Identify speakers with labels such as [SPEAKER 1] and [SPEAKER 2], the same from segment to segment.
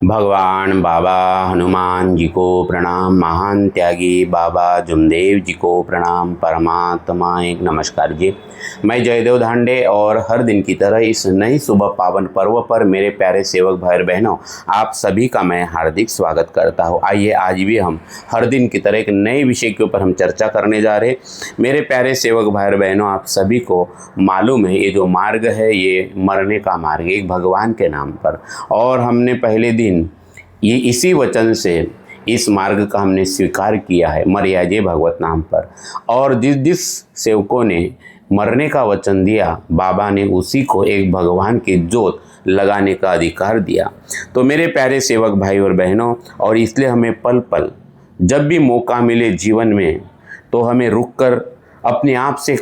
[SPEAKER 1] भगवान बाबा हनुमान जी को प्रणाम। महान त्यागी बाबा जुमदेव जी को प्रणाम। परमात्मा एक नमस्कार जी। मैं जयदेव धांडे और हर दिन की तरह इस नई सुबह पावन पर्व पर मेरे प्यारे सेवक भाई बहनों, आप सभी का मैं हार्दिक स्वागत करता हूँ। आइए आज भी हम हर दिन की तरह एक नए विषय के ऊपर हम चर्चा करने जा रहे। मेरे प्यारे सेवक भाई बहनों, आप सभी को मालूम है ये जो मार्ग है ये मरने का मार्ग है, एक भगवान के नाम पर। और हमने पहले दिन ये इसी वचन से इस मार्ग का हमने स्वीकार किया है, मर्याजे भगवत नाम पर। और जिस जिस सेवकों ने मरने का वचन दिया, बाबा ने उसी को एक भगवान की जोत लगाने का अधिकार दिया। तो मेरे प्यारे सेवक भाई और बहनों, और इसलिए हमें पल पल जब भी मौका मिले जीवन में, तो हमें रुककर अपने आप से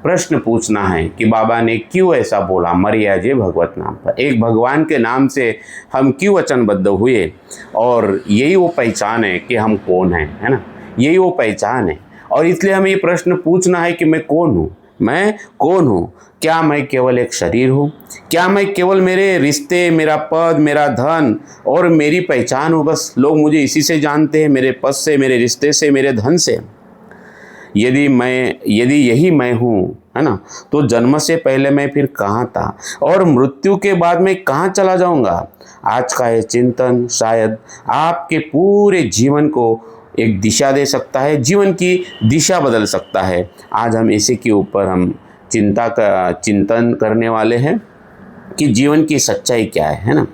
[SPEAKER 1] प्रश्न पूछना है कि बाबा ने क्यों ऐसा बोला, मर्याजे भगवत नाम पर। एक भगवान के नाम से हम क्यों वचनबद्ध हुए, और यही वो पहचान है कि हम कौन हैं, है ना। यही वो पहचान है। और इसलिए हमें ये प्रश्न पूछना है कि मैं कौन हूँ, मैं कौन हूँ। क्या मैं केवल एक शरीर हूँ? क्या मैं केवल मेरे रिश्ते, मेरा पद, मेरा धन और मेरी पहचान हूँ? बस लोग मुझे इसी से जानते हैं, मेरे पद से, मेरे रिश्ते से, मेरे धन से। यदि यही मैं हूँ, है ना, तो जन्म से पहले मैं फिर कहाँ था, और मृत्यु के बाद मैं कहाँ चला जाऊँगा। आज का ये चिंतन शायद आपके पूरे जीवन को एक दिशा दे सकता है, जीवन की दिशा बदल सकता है। आज हम इसी के ऊपर हम चिंतन करने वाले हैं कि जीवन की सच्चाई क्या है ना।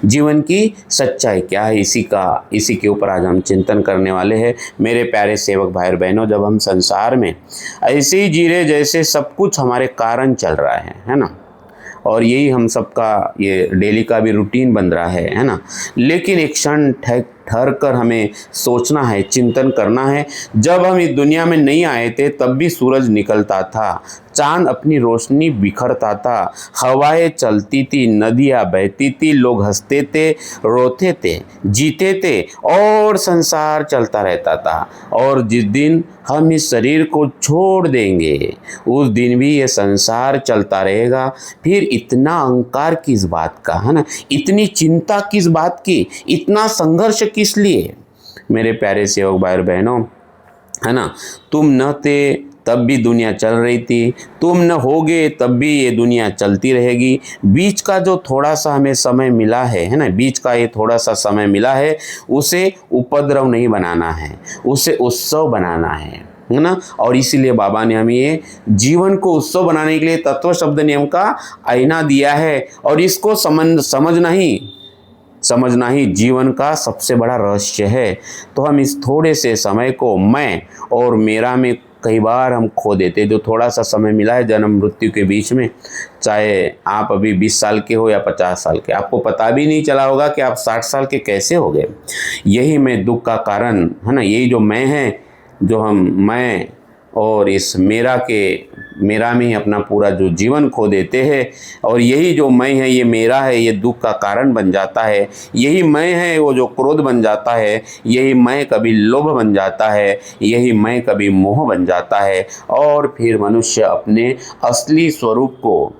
[SPEAKER 1] जीवन की सच्चाई क्या है, इसी के ऊपर आज हम चिंतन करने वाले हैं। मेरे प्यारे सेवक भाई और बहनों, जब हम संसार में ऐसे ही जी रहे जैसे सब कुछ हमारे कारण चल रहा है ना, और यही हम सबका ये डेली का भी रूटीन बन रहा है ना। लेकिन एक क्षण ठहर कर हमें सोचना है, चिंतन करना है। जब हम इस दुनिया में नहीं आए थे तब भी सूरज निकलता था, चांद अपनी रोशनी बिखरता था, हवाएं चलती थी, नदियाँ बहती थी, लोग हंसते थे, रोते थे, जीते थे, और संसार चलता रहता था। और जिस दिन हम इस शरीर को छोड़ देंगे उस दिन भी ये संसार चलता रहेगा। फिर इतना अहंकार किस बात का, है ना, इतनी चिंता किस बात की, इतना संघर्ष किस लिए। मेरे प्यारे सेवक भाई और बहनों, है ना, तुम न थे तब भी दुनिया चल रही थी, तुम न होगे तब भी ये दुनिया चलती रहेगी। बीच का जो थोड़ा सा हमें समय मिला है ना, बीच का ये थोड़ा सा समय मिला है, उसे उपद्रव नहीं बनाना है, उसे उत्सव बनाना है ना। और इसीलिए बाबा ने हमें ये जीवन को उत्सव बनाने के लिए तत्व शब्द नियम का आईना दिया है। और इसको समझना ही जीवन का सबसे बड़ा रहस्य है। तो हम इस थोड़े से समय को मैं और मेरा में कई बार हम खो देते। जो थोड़ा सा समय मिला है जन्म मृत्यु के बीच में, चाहे आप अभी 20 साल के हो या 50 साल के, आपको पता भी नहीं चला होगा कि आप 60 साल के कैसे हो गए। यही मैं दुख का कारण, है ना, यही जो मैं है, जो मैं और इस मेरा में ही अपना पूरा जो जीवन खो देते हैं। और यही जो मैं है, ये मेरा है, ये दुख का कारण बन जाता है। यही मैं है वो जो क्रोध बन जाता है, यही मैं कभी लोभ बन जाता है, यही मैं कभी मोह बन जाता है। और फिर मनुष्य अपने असली स्वरूप को,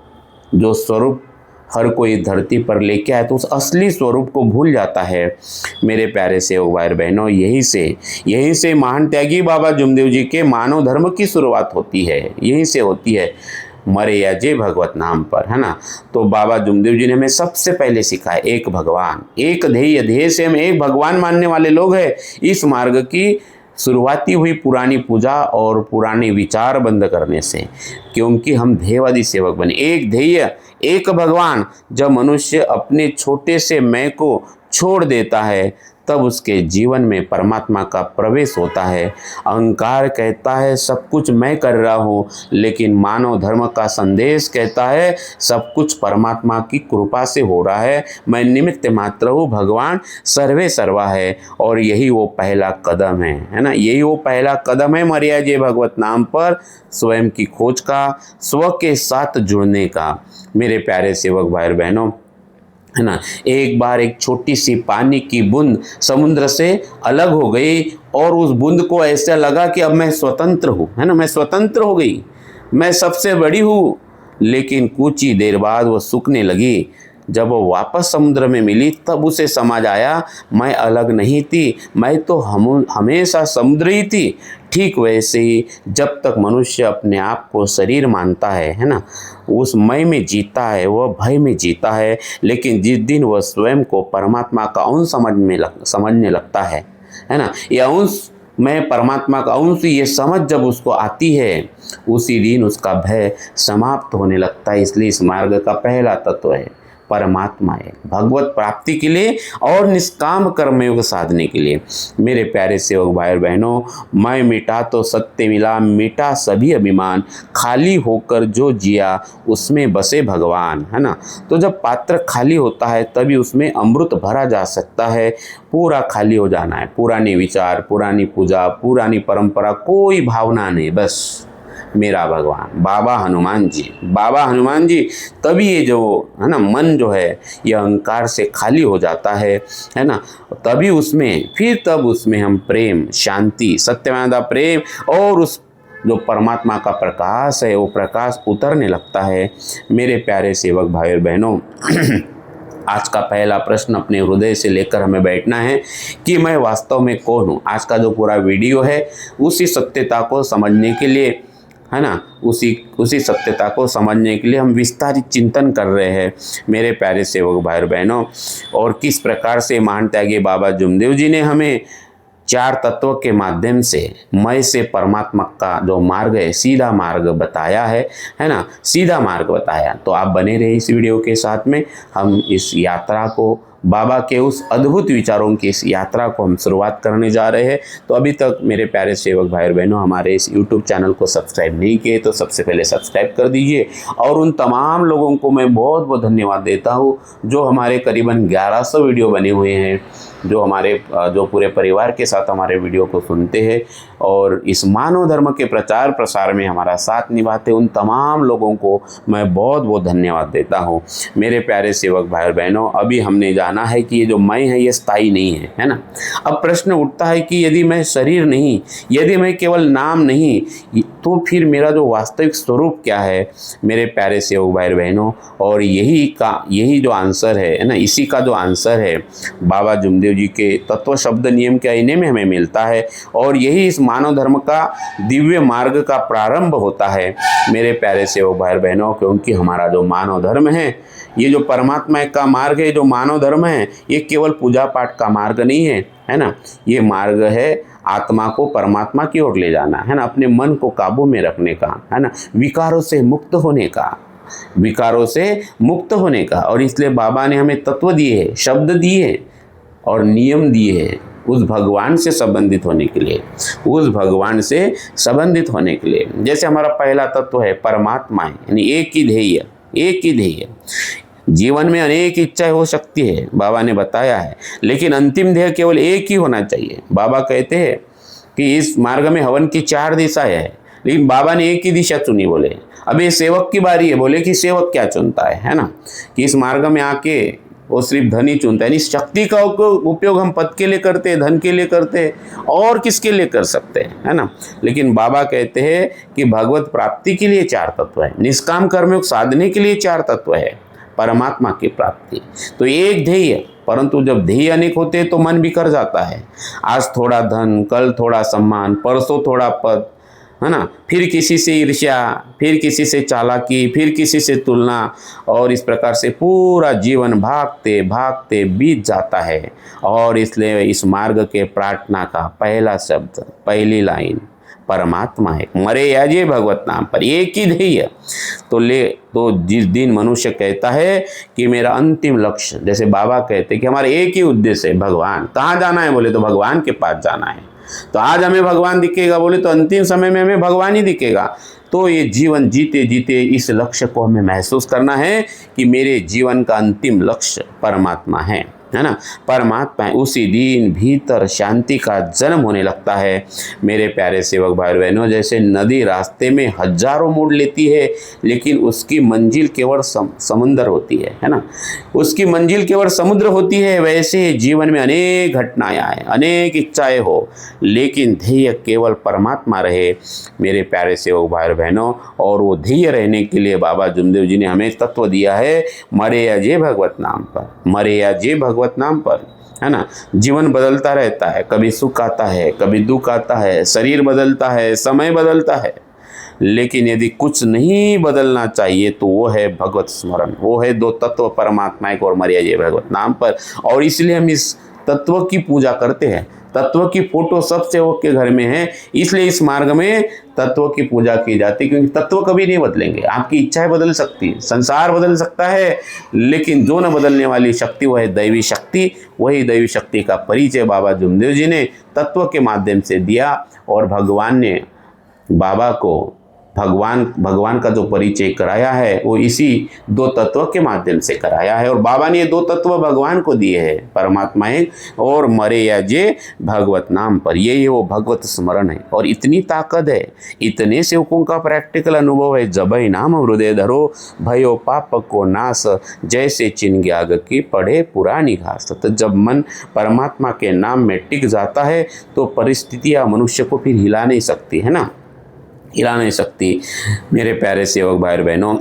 [SPEAKER 1] जो स्वरूप हर कोई धरती पर लेके आए, तो उस असली स्वरूप को भूल जाता है। मेरे प्यारे सेवक भाई बहनों, यहीं से महान त्यागी बाबा जुमदेव जी के मानव धर्म की शुरुआत होती है, यहीं से होती है, मर्याजे भगवत नाम पर, है ना। तो बाबा जुमदेव जी ने हमें सबसे पहले सिखाया एक भगवान, एक ध्येय से हम एक भगवान मानने वाले लोग हैं। इस मार्ग की शुरुआती हुई पुरानी पूजा और पुराने विचार बंद करने से, क्योंकि हम ध्येयवादी सेवक बने। एक ध्येय, एक भगवान। जब मनुष्य अपने छोटे से मैं को छोड़ देता है तब उसके जीवन में परमात्मा का प्रवेश होता है। अहंकार कहता है सब कुछ मैं कर रहा हूँ, लेकिन मानव धर्म का संदेश कहता है सब कुछ परमात्मा की कृपा से हो रहा है, मैं निमित्त मात्र हूँ, भगवान सर्वे सर्वा है। और यही वो पहला कदम है ना, यही वो पहला कदम है मर्याजे भगवत नाम पर स्वयं की खोज का, स्व के साथ जुड़ने का। मेरे प्यारे सेवक भाई और बहनों, है ना, एक बार एक छोटी सी पानी की बूंद समुद्र से अलग हो गई, और उस बूंद को ऐसा लगा कि अब मैं स्वतंत्र हूँ, है ना, मैं स्वतंत्र हो गई, मैं सबसे बड़ी हूँ। लेकिन कुछ ही देर बाद वो सूखने लगी। जब वो वापस समुद्र में मिली तब उसे समझ आया मैं अलग नहीं थी, मैं तो हमेशा समुद्र ही थी। ठीक वैसे ही जब तक मनुष्य अपने आप को शरीर मानता है ना, उस मैं में जीता है, वह भय में जीता है। लेकिन जिस दिन वह स्वयं को परमात्मा का अंश समझने लगता है ना, यह अंश मैं परमात्मा का अंश, ये समझ जब उसको आती है, उसी दिन उसका भय समाप्त होने लगता है। इसलिए इस मार्ग का पहला तत्व है परमात्मा है, भगवत प्राप्ति के लिए और निष्काम कर्मयोग साधने के लिए। मेरे प्यारे सेवक भाई और बहनों, मैं मिटा तो सत्य मिला, मिटा सभी अभिमान, खाली होकर जो जिया उसमें बसे भगवान, है ना। तो जब पात्र खाली होता है तभी उसमें अमृत भरा जा सकता है। पूरा खाली हो जाना है, पुराने विचार, पुरानी पूजा, पुरानी परंपरा, कोई भावना नहीं, बस मेरा भगवान बाबा हनुमान जी। तभी ये जो है ना मन जो है ये अहंकार से खाली हो जाता है ना। तभी तब उसमें हम प्रेम, शांति, सत्यवादा प्रेम और उस जो परमात्मा का प्रकाश है वो प्रकाश उतरने लगता है। मेरे प्यारे सेवक भाई और बहनों, आज का पहला प्रश्न अपने हृदय से लेकर हमें बैठना है कि मैं वास्तव में कौन हूँ। आज का जो पूरा वीडियो है उसी सत्यता को समझने के लिए, है ना, उसी सत्यता को समझने के लिए हम विस्तारित चिंतन कर रहे हैं मेरे प्यारे सेवक भाई और बहनों। और किस प्रकार से महान त्यागी बाबा जुमदेव जी ने हमें 4 तत्वों के माध्यम से मैं से परमात्मा का जो मार्ग है, सीधा मार्ग बताया है ना, सीधा मार्ग बताया। तो आप बने रहे इस वीडियो के साथ में। हम इस यात्रा को, बाबा के उस अद्भुत विचारों की इस यात्रा को हम शुरुआत करने जा रहे हैं। तो अभी तक मेरे प्यारे सेवक भाई और बहनों हमारे इस YouTube चैनल को सब्सक्राइब नहीं किए तो सबसे पहले सब्सक्राइब कर दीजिए। और उन तमाम लोगों को मैं बहुत बहुत धन्यवाद देता हूँ जो हमारे करीबन 1100 वीडियो बने हुए हैं, जो पूरे परिवार के साथ हमारे वीडियो को सुनते हैं और इस मानव धर्म के प्रचार प्रसार में हमारा साथ निभाते, उन तमाम लोगों को मैं बहुत बहुत धन्यवाद देता हूँ। मेरे प्यारे सेवक भाई और बहनों, अभी हमने जाना है कि ये जो मैं है ये स्थायी नहीं है ना। अब प्रश्न उठता है कि यदि मैं शरीर नहीं, यदि मैं केवल नाम नहीं, तो फिर मेरा जो वास्तविक स्वरूप क्या है मेरे प्यारे सेवक भाई और बहनों। और यही जो आंसर है ना, इसी का जो आंसर है बाबा जुमदेव जी के तत्व शब्द नियम के आईने में हमें मिलता है। और यही इस मानव धर्म का दिव्य मार्ग का प्रारंभ होता है मेरे प्यारे सेवक भाई और बहनों। क्योंकि हमारा जो मानव धर्म है, ये जो परमात्मा का मार्ग है, जो मानव धर्म है, ये केवल पूजा पाठ का मार्ग नहीं है ना। ये मार्ग है आत्मा को परमात्मा की ओर ले जाना, है ना, अपने मन को काबू में रखने का, है ना, विकारों से मुक्त होने का। और इसलिए बाबा ने हमें तत्व दिए, शब्द दिए और नियम दिए हैं उस भगवान से संबंधित होने के लिए, जैसे हमारा पहला तत्व है परमात्मा, यानी एक ही ध्येय। जीवन में अनेक इच्छाएं हो सकती है, बाबा ने बताया है, लेकिन अंतिम ध्येय केवल एक ही होना चाहिए। बाबा कहते हैं कि इस मार्ग में हवन की 4 दिशाएं हैं, लेकिन बाबा ने एक ही दिशा चुनी। बोले अब ये सेवक की बारी है, बोले कि सेवक क्या चुनता है ना, कि इस मार्ग में आके वो सिर्फ धन ही चुनता है। शक्ति का उपयोग हम पद के लिए करते हैं, धन के लिए करते हैं, और किसके लिए कर सकते हैं, है ना। लेकिन बाबा कहते हैं कि भगवत प्राप्ति के लिए 4 तत्व है, निष्काम कर्मयोग साधने के लिए 4 तत्व है, परमात्मा की प्राप्ति। तो एक ध्येय, परंतु जब ध्येय अनेक होते हैं तो मन बिखर जाता है। आज थोड़ा धन, कल थोड़ा सम्मान, परसों थोड़ा पद, है ना, फिर किसी से ईर्ष्या, फिर किसी से चालाकी, फिर किसी से तुलना, और इस प्रकार से पूरा जीवन भागते भागते बीत जाता है। और इसलिए इस मार्ग के प्रार्थना का पहला शब्द, पहली लाइन परमात्मा है, मरे या जे भगवत नाम पर, एक ही ध्येय। तो जिस दिन मनुष्य कहता है कि मेरा अंतिम लक्ष्य, जैसे बाबा कहते हैं कि हमारा एक ही उद्देश्य है भगवान, कहाँ जाना है, बोले तो भगवान के पास जाना है। तो आज हमें भगवान दिखेगा, बोले तो अंतिम समय में हमें भगवान ही दिखेगा। तो ये जीवन जीते जीते इस लक्ष्य को हमें महसूस करना है कि मेरे जीवन का अंतिम लक्ष्य परमात्मा है। है ना, परमात्मा उसी दिन भीतर शांति का जन्म होने लगता है। मेरे प्यारे सेवक भाई बहनों, जैसे नदी रास्ते में हजारों मोड़ लेती है लेकिन उसकी मंजिल केवल समुद्र होती है ना, उसकी मंजिल केवल समुद्र होती है, वैसे जीवन में अनेक घटनाएं आए, अनेक इच्छाएं हो, लेकिन ध्येय केवल परमात्मा रहे मेरे प्यारे सेवक भाई बहनों। और वो ध्येय रहने के लिए बाबा जुमदेव जी ने हमें तत्व दिया है, मरे या जे भगवत नाम पर, मरे या जे भगवत नाम पर, है ना। जीवन बदलता रहता है, कभी सुख आता है, कभी दुख आता है, शरीर बदलता है, समय बदलता है, लेकिन यदि कुछ नहीं बदलना चाहिए तो वो है भगवत स्मरण, वो है दो तत्व परमात्मा एक और मरे या जे भगवत नाम पर। और इसलिए हम इस तत्व की पूजा करते हैं। तत्व की फोटो सब सेवक के घर में है, इसलिए इस मार्ग में तत्व की पूजा की जाती है, क्योंकि तत्व कभी नहीं बदलेंगे। आपकी इच्छाएं बदल सकती है, संसार बदल सकता है, लेकिन जो न बदलने वाली शक्ति वह है दैवी शक्ति। वही दैवी शक्ति का परिचय बाबा जुमदेव जी ने तत्व के माध्यम से दिया। और भगवान ने बाबा को भगवान का जो परिचय कराया है वो इसी दो तत्व के माध्यम से कराया है। और बाबा ने ये दो तत्व भगवान को दिए हैं, परमात्मा एक और मरे या जे भगवत नाम पर, ये वो भगवत स्मरण है। और इतनी ताकत है, इतने सेवकों का प्रैक्टिकल अनुभव है, जबई नाम हृदय धरो भयो पाप को नाश, जैसे चिन्ह आग की पढ़े पुरानी घास। तो जब मन परमात्मा के नाम में टिक जाता है तो परिस्थितियाँ मनुष्य को फिर हिला नहीं सकती, है ना, हिला नहीं सकती। मेरे प्यारे सेवक भाई बहनों,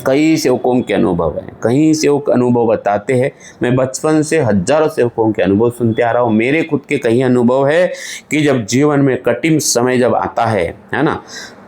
[SPEAKER 1] कई सेवकों के अनुभव हैं, कई सेवक अनुभव बताते हैं। मैं बचपन से हजारों सेवकों के अनुभव सुनते आ रहा हूँ। मेरे खुद के कई अनुभव है कि जब जीवन में कठिन समय जब आता है ना,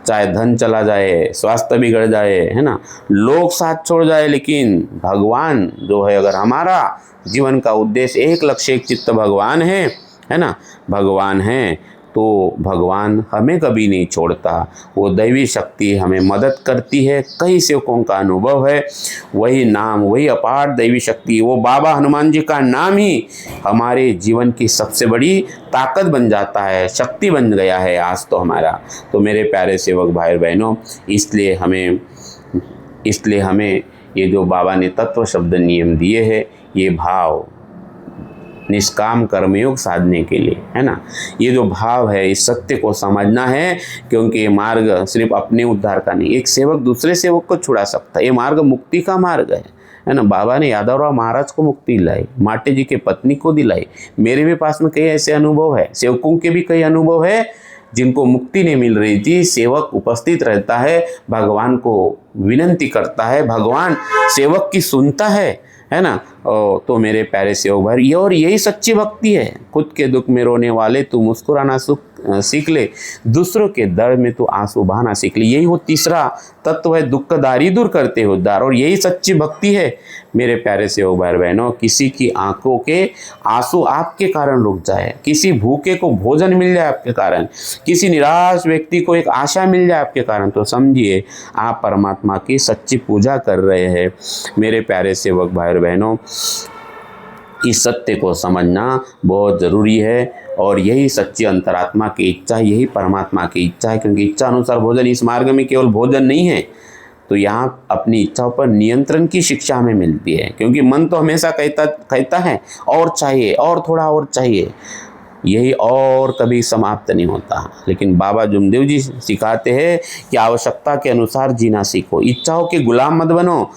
[SPEAKER 1] चाहे धन चला जाए, स्वास्थ्य बिगड़ जाए, है ना, लोग साथ छोड़ जाए, लेकिन भगवान जो है, अगर हमारा जीवन का उद्देश्य एक लक्ष्य एक चित्त भगवान है ना, भगवान है, तो भगवान हमें कभी नहीं छोड़ता। वो दैवी शक्ति हमें मदद करती है। कई सेवकों का अनुभव है, वही नाम, वही अपार दैवी शक्ति, वो बाबा हनुमान जी का नाम ही हमारे जीवन की सबसे बड़ी ताकत बन जाता है, शक्ति बन गया है आज तो हमारा। तो मेरे प्यारे सेवक भाई बहनों, इसलिए हमें ये जो बाबा ने तत्व शब्द नियम दिए हैं, ये भाव निष्काम कर्मयोग साधने के लिए, है ना, ये जो भाव है, इस सत्य को समझना है, क्योंकि ये मार्ग सिर्फ अपने उद्धार का नहीं, एक सेवक दूसरे सेवक को छुड़ा सकता है। ये मार्ग मुक्ति का मार्ग है ना। बाबा ने यादवराव महाराज को मुक्ति दिलाई, माटे जी के पत्नी को दिलाई। मेरे भी पास में कई ऐसे अनुभव है, सेवकों के भी कई अनुभव है जिनको मुक्ति नहीं मिल रही थी। सेवक उपस्थित रहता है, भगवान को विनंती करता है, भगवान सेवक की सुनता है ना। तो मेरे प्यारे सेवक भाई, और यही सच्ची भक्ति है। खुद के दुख में रोने वाले तू मुस्कुराना सीख ले, दूसरों के दर्द में तू आंसू बहाना सीख ले। यही वो तीसरा तत्व है, दुखदारी दूर करते हो उद्धार। और यही सच्ची भक्ति है मेरे प्यारे सेवक भाई बहनों। किसी की आंखों के आंसू आपके कारण रुक जाए, किसी भूखे को भोजन मिल जाए आपके कारण, किसी निराश व्यक्ति को एक आशा मिल जाए आपके कारण, तो समझिए आप परमात्मा की सच्ची पूजा कर रहे हैं। मेरे प्यारे सेवक भाई बहनों, इस सत्य को समझना बहुत ज़रूरी है। और यही सच्ची अंतरात्मा की इच्छा, यही परमात्मा की इच्छा है, क्योंकि इच्छा अनुसार भोजन, इस मार्ग में केवल भोजन नहीं है। तो यहाँ अपनी इच्छाओं पर नियंत्रण की शिक्षा हमें मिलती है, क्योंकि मन तो हमेशा कहता है और चाहिए, और थोड़ा और चाहिए, यही और कभी समाप्त नहीं होता। लेकिन बाबा जुमदेव जी सिखाते हैं कि आवश्यकता के अनुसार जीना सीखो, इच्छाओं के गुलाम मत बनो।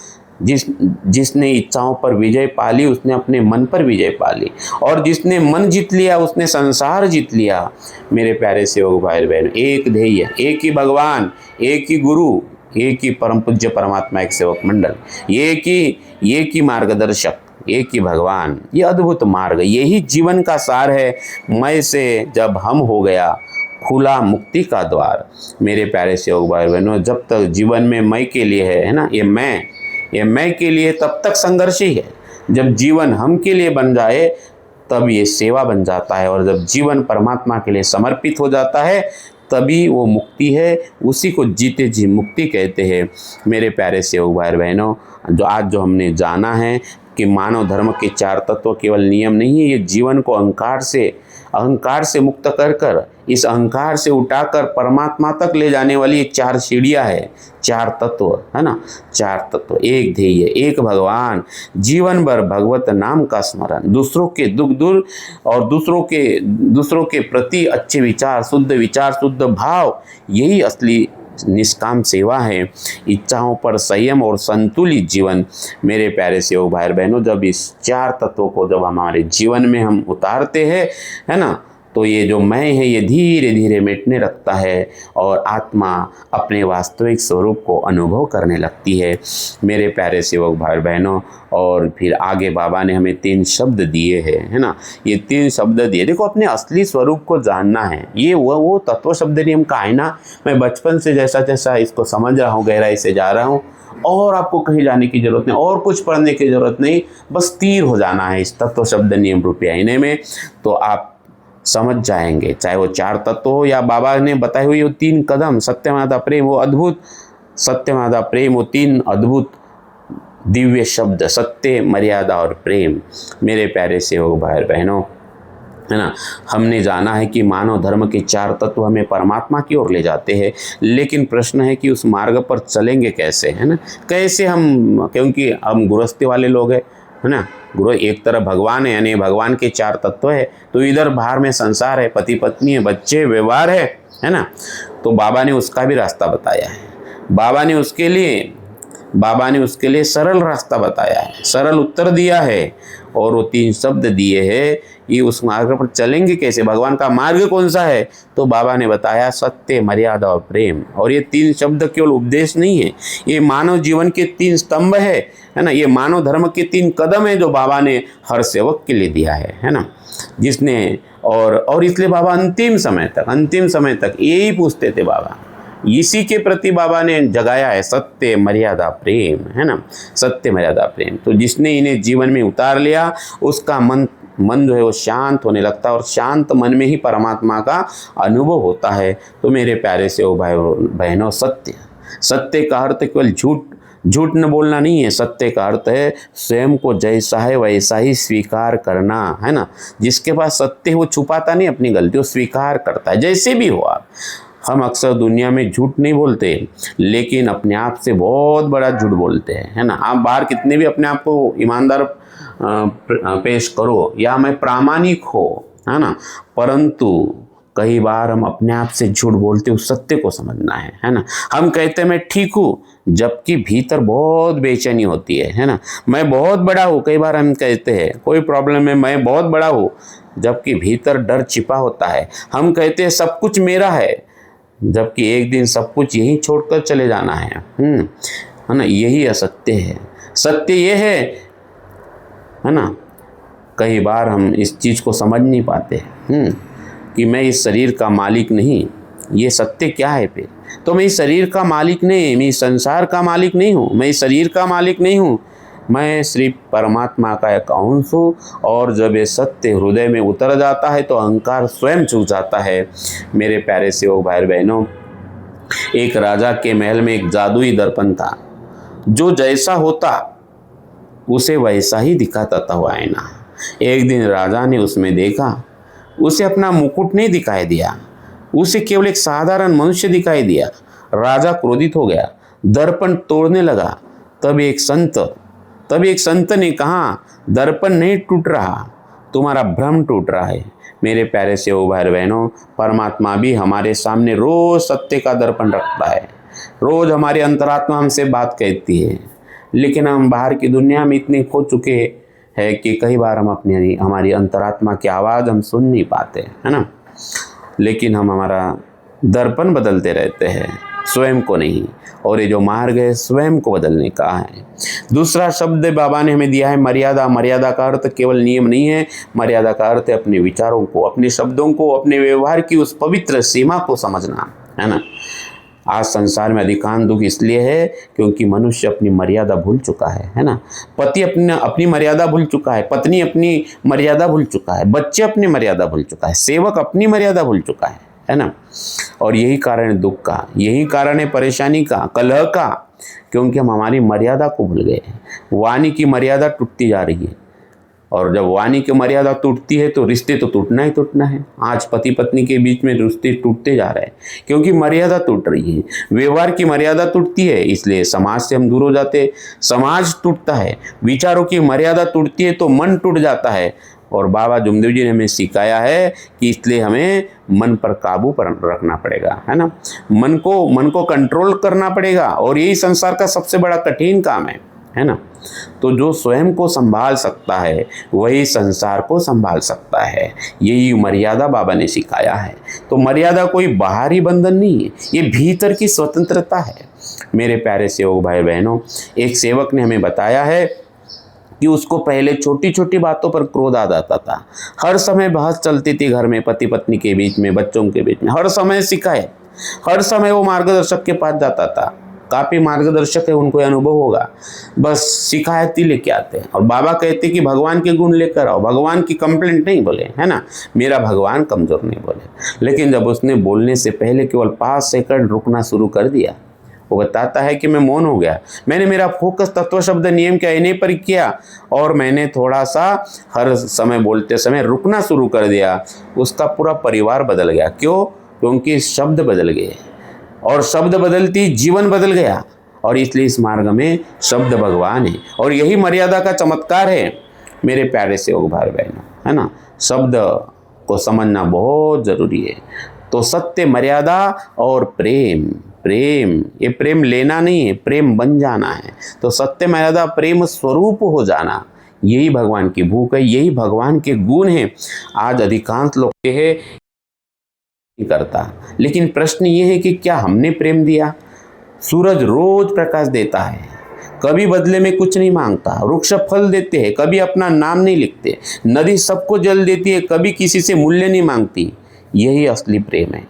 [SPEAKER 1] जिसने इच्छाओं पर विजय पाली उसने अपने मन पर विजय पाली, और जिसने मन जीत लिया उसने संसार जीत लिया। मेरे प्यारे सेवक भाई बहन, एक ध्येय, एक ही भगवान, एक ही गुरु, एक ही परम पूज्य परमात्मा, एक सेवक मंडल, एक ही मार्गदर्शक, एक ही भगवान। ये अद्भुत मार्ग, यही जीवन का सार है। मैं से जब हम हो गया खुला मुक्ति का द्वार। मेरे प्यारे सेवक भाई बहनों, जब तक जीवन में मैं के लिए है ना, ये मैं के लिए, तब तक संघर्ष ही है। जब जीवन हम के लिए बन जाए तब ये सेवा बन जाता है, और जब जीवन परमात्मा के लिए समर्पित हो जाता है तभी वो मुक्ति है। उसी को जीते जी मुक्ति कहते हैं। मेरे प्यारे सेवक भाई बहनों, जो हमने जाना है कि मानव धर्म के 4 तत्व केवल नियम नहीं है, ये जीवन को अहंकार से मुक्त कर इस अहंकार से उठाकर परमात्मा तक ले जाने वाली ये 4 सीढ़ियाँ है, 4 तत्व है ना, 4 तत्व, एक ध्येय, एक भगवान, जीवन भर भगवत नाम का स्मरण, दूसरों के दुख दूर और दूसरों के प्रति अच्छे विचार, शुद्ध भाव, यही असली निष्काम सेवा है। इच्छाओं पर संयम और संतुलित जीवन। मेरे प्यारे सेवक भाई बहनों, जब इस 4 तत्वों को जब हमारे जीवन में हम उतारते हैं, है ना, तो ये जो मैं है ये धीरे धीरे मिटने लगता है और आत्मा अपने वास्तविक स्वरूप को अनुभव करने लगती है। मेरे प्यारे सेवक भाई बहनों, और फिर आगे बाबा ने हमें 3 शब्द दिए हैं, है ना, ये 3 शब्द दिए। देखो, अपने असली स्वरूप को जानना है। ये वो तत्व शब्द नियम का है ना। मैं बचपन से जैसा इसको समझ रहा हूँ, गहराई से जा रहा हूँ, और आपको कहीं जाने की जरूरत नहीं, और कुछ पढ़ने की जरूरत नहीं, बस स्थिर हो जाना है इस तत्व शब्द नियम रूपी आईने में, तो आप समझ जाएंगे। चाहे वो 4 तत्व हो या बाबा ने बताए हुए वो 3 कदम, सत्य मादा प्रेम, वो अद्भुत सत्य मादा प्रेम, वो 3 अद्भुत दिव्य शब्द, सत्य, मर्यादा और प्रेम। मेरे प्यारे सेवक भाई बहनों, है ना, हमने जाना है कि मानव धर्म के 4 तत्व हमें परमात्मा की ओर ले जाते हैं, लेकिन प्रश्न है कि उस मार्ग पर चलेंगे कैसे, है ना, कैसे हम, क्योंकि हम गृहस्थी वाले लोग हैं, है ना, गुरु एक तरफ भगवान है, यानी भगवान के 4 तत्व है, तो इधर बाहर में संसार है, पति पत्नी है, बच्चे, व्यवहार है ना, तो बाबा ने उसका भी रास्ता बताया है। बाबा ने उसके लिए सरल रास्ता बताया है, सरल उत्तर दिया है, और वो 3 शब्द दिए हैं। ये उस मार्ग पर चलेंगे कैसे, भगवान का मार्ग कौन सा है, तो बाबा ने बताया सत्य, मर्यादा और प्रेम। और ये 3 शब्द केवल उपदेश नहीं है, ये मानव जीवन के 3 स्तंभ है ना, ये मानव धर्म के 3 कदम है जो बाबा ने हर सेवक के लिए दिया है ना, जिसने और इसलिए बाबा अंतिम समय तक यही पूछते थे बाबा, इसी के प्रति बाबा ने जगाया है, सत्य, मर्यादा, प्रेम, है ना, सत्य, मर्यादा, प्रेम। तो जिसने इन्हें जीवन में उतार लिया, उसका मन जो है वो शांत होने लगता है, और शांत मन में ही परमात्मा का अनुभव होता है। तो मेरे प्यारे से ओ भाई बहनों, सत्य का अर्थ केवल झूठ न बोलना नहीं है। सत्य का अर्थ है स्वयं को जैसा है वैसा ही स्वीकार करना, है ना। जिसके पास सत्य है वो छुपाता नहीं अपनी गलती, वो स्वीकार करता है, जैसे भी हो आप। हम अक्सर दुनिया में झूठ नहीं बोलते, लेकिन अपने आप से बहुत बड़ा झूठ बोलते हैं, है ना। आप बाहर कितने भी अपने आप को ईमानदार पेश करो या मैं प्रामाणिक हो, है ना, परंतु कई बार हम अपने आप से झूठ बोलते, उस सत्य को समझना है ना। हम कहते हैं मैं ठीक हूँ, जबकि भीतर बहुत बेचैनी होती है ना। मैं बहुत बड़ा हूँ, कई बार हम कहते हैं कोई प्रॉब्लम है, मैं बहुत बड़ा हूँ, जबकि भीतर डर छिपा होता है। हम कहते हैं सब कुछ मेरा है, जबकि एक दिन सब कुछ यहीं छोड़कर चले जाना है ना। यही असत्य है। सत्य ये है ना। कई बार हम इस चीज़ को समझ नहीं पाते कि मैं इस शरीर का मालिक नहीं। ये सत्य क्या है फिर? तो मैं इस शरीर का मालिक नहीं, मैं इस संसार का मालिक नहीं हूँ, मैं इस शरीर का मालिक नहीं हूँ, मैं सिर्फ परमात्मा का एक अंश हूँ। और जब ये सत्य हृदय में उतर जाता है तो अहंकार स्वयं छूट जाता है। मेरे प्यारे सेवक भाई बहनों, एक राजा के महल में एक जादुई दर्पण था, जो जैसा होता उसे वैसा ही दिखाता था वो आईना। एक दिन राजा ने उसमें देखा, उसे अपना मुकुट नहीं दिखाई दिया, उसे केवल एक साधारण मनुष्य दिखाई दिया। राजा क्रोधित हो गया, दर्पण तोड़ने लगा। तब एक संत ने कहा, दर्पण नहीं टूट रहा, तुम्हारा भ्रम टूट रहा है। मेरे प्यारे से ओ भाई बहनों, परमात्मा भी हमारे सामने रोज सत्य का दर्पण रखता है। रोज हमारी अंतरात्मा हमसे बात कहती है, लेकिन हम बाहर की दुनिया में इतने खो चुके हैं कि कई बार हम हमारी अंतरात्मा की आवाज़ हम सुन नहीं पाते, है ना। लेकिन हम हमारा दर्पण बदलते रहते हैं, स्वयं को नहीं। और ये जो मार्ग है स्वयं को बदलने का है। दूसरा शब्द बाबा ने हमें दिया है मर्यादा। मर्यादा का अर्थ केवल नियम नहीं है, मर्यादा का अर्थ है अपने विचारों को, अपने शब्दों को, अपने व्यवहार की उस पवित्र सीमा को समझना, है ना। आज संसार में अधिकांश दुख इसलिए है क्योंकि मनुष्य अपनी मर्यादा भूल चुका है ना। पति अपनी मर्यादा भूल चुका है, पत्नी अपनी मर्यादा भूल चुका है, बच्चे अपनी मर्यादा भूल चुका है, सेवक अपनी मर्यादा भूल चुका है ना। और यही कारण है दुख का, यही कारण है परेशानी का, कलह का, क्योंकि हम हमारी मर्यादा को भूल गए हैं। वाणी की मर्यादा टूटती जा रही है, और जब वाणी की मर्यादा टूटती है तो रिश्ते तो टूटना ही टूटना है। आज पति पत्नी के बीच में रिश्ते टूटते जा रहे हैं क्योंकि मर्यादा टूट रही है, व्यवहार की मर्यादा टूटती है, इसलिए समाज से हम दूर हो जाते हैं। समाज टूटता है, विचारों की मर्यादा टूटती है तो मन टूट जाता है। और बाबा जुमदेव जी ने हमें सिखाया है कि इसलिए हमें मन पर काबू पर रखना पड़ेगा, है ना। मन को कंट्रोल करना पड़ेगा और यही संसार का सबसे बड़ा कठिन काम है ना। तो जो स्वयं को संभाल सकता है वही संसार को संभाल सकता है, यही मर्यादा बाबा ने सिखाया है। तो मर्यादा कोई बाहरी बंधन नहीं है, ये भीतर की स्वतंत्रता है। मेरे प्यारे सेवक भाई बहनों, एक सेवक ने हमें बताया है कि उसको पहले छोटी छोटी बातों पर क्रोध आ जाता था। हर समय बहस चलती थी घर में, पति पत्नी के बीच में, बच्चों के बीच में, हर समय शिकायत, हर समय वो मार्गदर्शक के पास जाता था। काफ़ी मार्गदर्शक है, उनको अनुभव होगा, बस शिकायत ही लेके आते हैं। और बाबा कहते कि भगवान के गुण लेकर आओ, भगवान की कंप्लेंट नहीं बोले, है ना, मेरा भगवान कमज़ोर नहीं बोले। लेकिन जब उसने बोलने से पहले केवल 5 सेकंड रुकना शुरू कर दिया, वो बताता है कि मैं मौन हो गया, मैंने मेरा फोकस तत्व शब्द नियम के आईने पर किया और मैंने थोड़ा सा हर समय बोलते समय रुकना शुरू कर दिया। उसका पूरा परिवार बदल गया। क्यों? क्योंकि शब्द बदल गए और शब्द बदलती जीवन बदल गया। और इसलिए इस मार्ग में शब्द भगवान है और यही मर्यादा का चमत्कार है मेरे प्यारे सेवक भाई बहनों, है ना। शब्द को समझना बहुत ज़रूरी है। तो सत्य, मर्यादा और प्रेम, ये प्रेम लेना नहीं है, प्रेम बन जाना है। तो सत्य, मर्यादा, प्रेम स्वरूप हो जाना, यही भगवान की भूख है, यही भगवान के गुण हैं। आज अधिकांश लोग है करता, लेकिन प्रश्न ये है कि क्या हमने प्रेम दिया? सूरज रोज प्रकाश देता है, कभी बदले में कुछ नहीं मांगता। वृक्ष फल देते हैं, कभी अपना नाम नहीं लिखते। नदी सबको जल देती है, कभी किसी से मूल्य नहीं मांगती। यही असली प्रेम है,